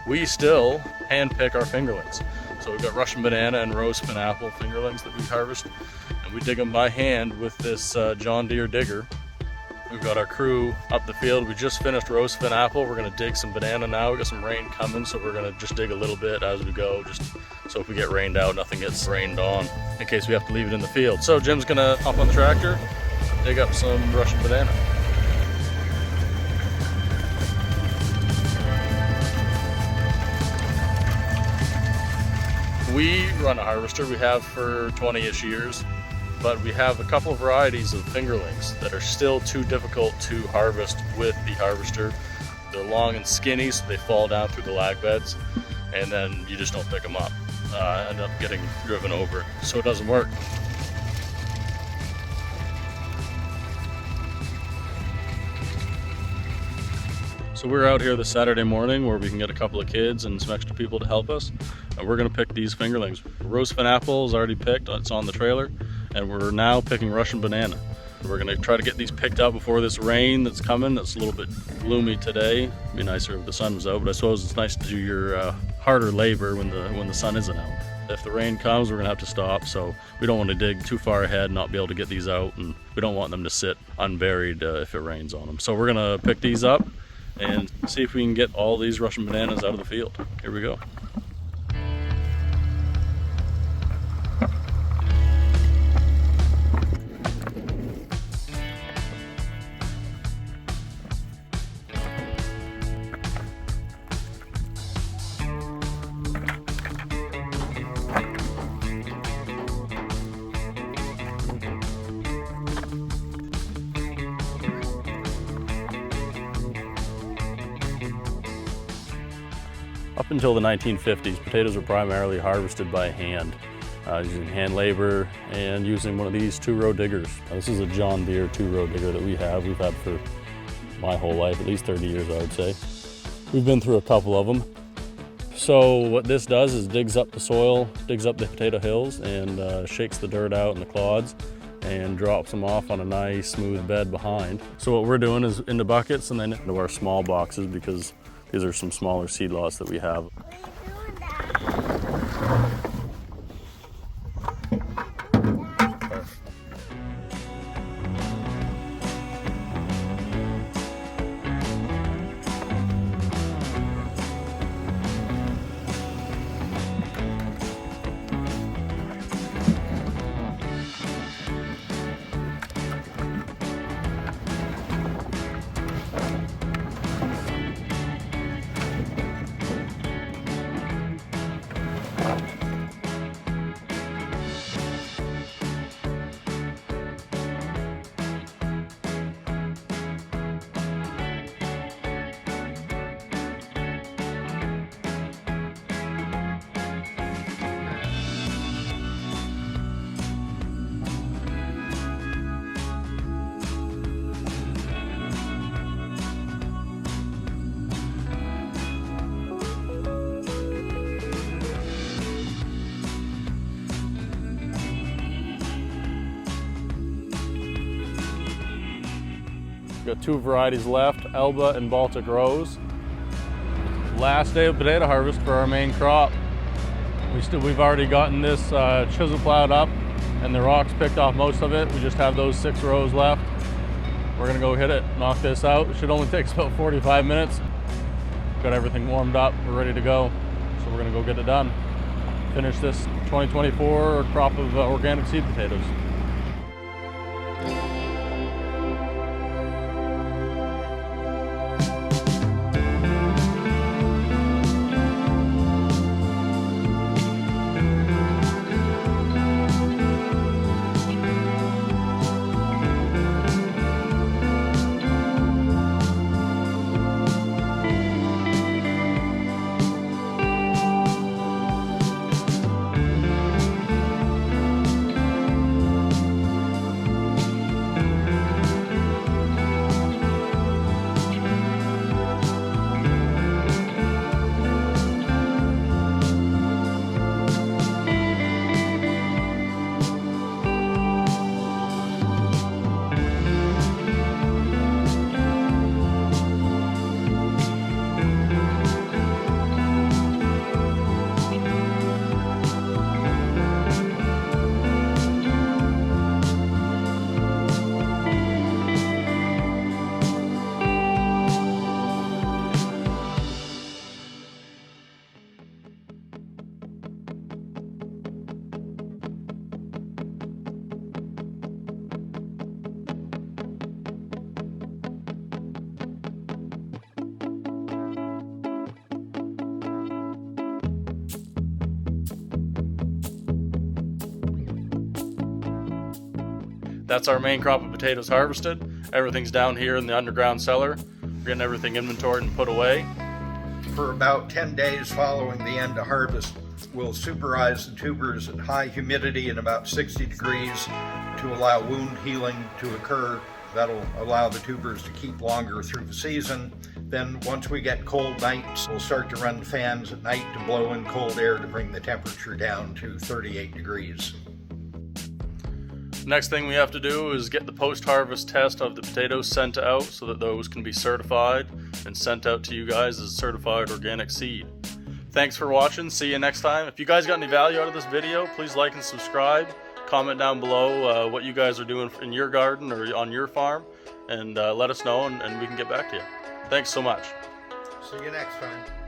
we still hand pick our fingerlings. So we've got Russian banana and rose fin apple fingerlings that we harvest, and we dig them by hand with this John Deere digger. We've got our crew up the field. We just finished rose fin apple. We're gonna dig some banana now. We got some rain coming, so we're gonna just dig a little bit as we go, just so if we get rained out, nothing gets rained on, in case we have to leave it in the field. So Jim's gonna hop on the tractor, dig up some Russian banana. We run a harvester, we have for 20-ish years, but we have a couple of varieties of fingerlings that are still too difficult to harvest with the harvester. They're long and skinny, so they fall down through the lag beds, and then you just don't pick them up. End up getting driven over, so it doesn't work. So we're out here this Saturday morning where we can get a couple of kids and some extra people to help us. And we're gonna pick these fingerlings. Rose fin apple is already picked, it's on the trailer. And we're now picking Russian banana. We're gonna try to get these picked up before this rain that's coming. That's a little bit gloomy today. It'd be nicer if the sun was out, but I suppose it's nice to do your harder labor when the sun isn't out. If the rain comes, we're gonna have to stop, so we don't want to dig too far ahead and not be able to get these out, and we don't want them to sit unburied if it rains on them. So we're gonna pick these up and see if we can get all these Russian bananas out of the field. Here we go. Up until the 1950s, potatoes were primarily harvested by hand, using hand labor and using one of these two-row diggers. This is a John Deere two-row digger that we've had for my whole life, at least 30 years I would say. We've been through a couple of them. So what this does is digs up the soil, digs up the potato hills, and shakes the dirt out and the clods and drops them off on a nice smooth bed behind. So what we're doing is into buckets and then into our small boxes, because these are some smaller seed lots that we have. We've got two varieties left, Elba and Baltic Rose. Last day of potato harvest for our main crop. We've already gotten this chisel plowed up and the rocks picked off most of it. We just have those 6 rows left. We're gonna go hit it, knock this out. It should only take us about 45 minutes. Got everything warmed up, we're ready to go. So we're gonna go get it done. Finish this 2024 crop of organic seed potatoes. That's our main crop of potatoes harvested. Everything's down here in the underground cellar. We're getting everything inventoried and put away. For about 10 days following the end of harvest, we'll superize the tubers at high humidity and about 60 degrees to allow wound healing to occur. That'll allow the tubers to keep longer through the season. Then once we get cold nights, we'll start to run fans at night to blow in cold air to bring the temperature down to 38 degrees. Next thing we have to do is get the post-harvest test of the potatoes sent out so that those can be certified and sent out to you guys as certified organic seed. Thanks for watching. See you next time. If you guys got any value out of this video, please like and subscribe. Comment down below what you guys are doing in your garden or on your farm, and let us know, and we can get back to you. Thanks so much. See you next time.